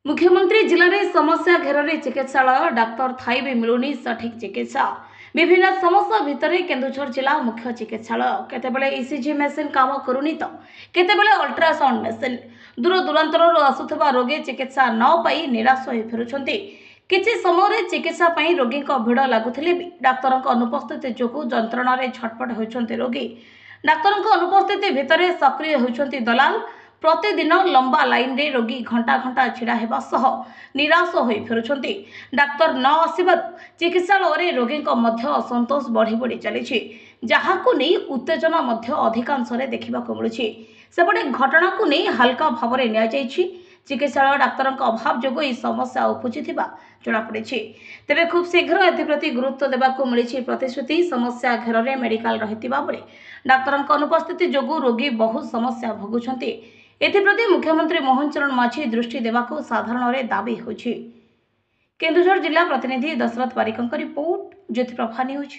मुख्यमंत्री जिले में समस्या घेर चिकित्सालय डाक्तर थाई भी मिलूनी सठिक चिकित्सा विभिन्न समस्या भितर केन्दुझर जिला मुख्य चिकित्सालय केतेबेले ईसीजी मेसीन काम करूनी तो केतेबेले अल्ट्रासाउंड मेसीन दूर दूरांतर आसुवा रोगी चिकित्सा न पाई निराश हो फेरुंट किसी समय चिकित्सा रोगी भिड़ लगुले भी डाक्तर अनुपस्थिति जो जंत्रण छटपट होती रोगी डाक्तर अनुपस्थिति भितर सक्रिय होती दलाल प्रतिदिन लंबा लाइन रे रोगी घंटा घंटा छिड़ा हेबा सह निराश हो फेरुंट डाक्तर न आसबार चिकित्सालय रोगी असंतोष बढ़ी बढ़ी चली जहां नहीं उत्तेजना अधिकांश देखा मिलूँ सेपटे घटना को नहीं हल्का भाव में नि चिकित्सालय डाक्तर अभाव जो समस्या उपुजी जमापड़ी तेरे खूब शीघ्र एप्रति गुरुत्व देवाक मिली प्रतिश्रुति समस्या घेर में मेडिकल रही डाक्तर अनुपस्थिति जो रोगी बहु समस्या भोगुंट एप्रति मुख्यमंत्री मोहन चरण माझी दृष्टि देवाक साधारण दाबी होछि। केन्दुझर जिला प्रतिनिधि दशरथ बारिक रिपोर्ट ज्योतिप्रभा न्यूज।